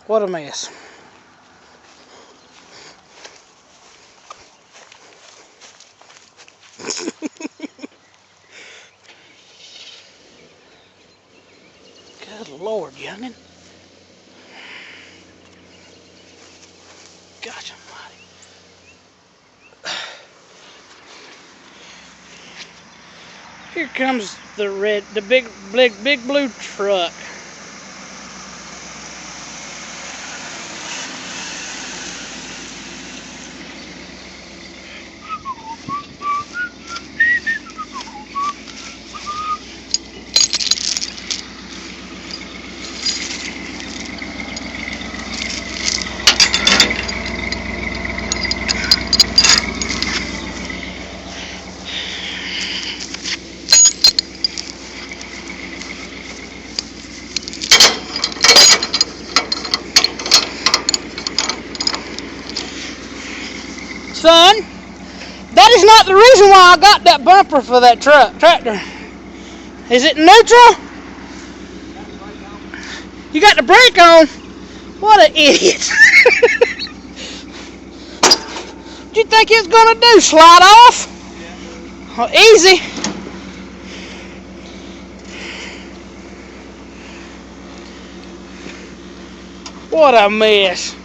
What a mess. Good Lord, youngin'. Gosh almighty. Here comes the big blue truck. Son, that is not the reason why I got that bumper for that tractor. Is it neutral? You got the brake on? What an idiot. What do you think it's gonna do? Slide off? Yeah. Oh, easy. What a mess.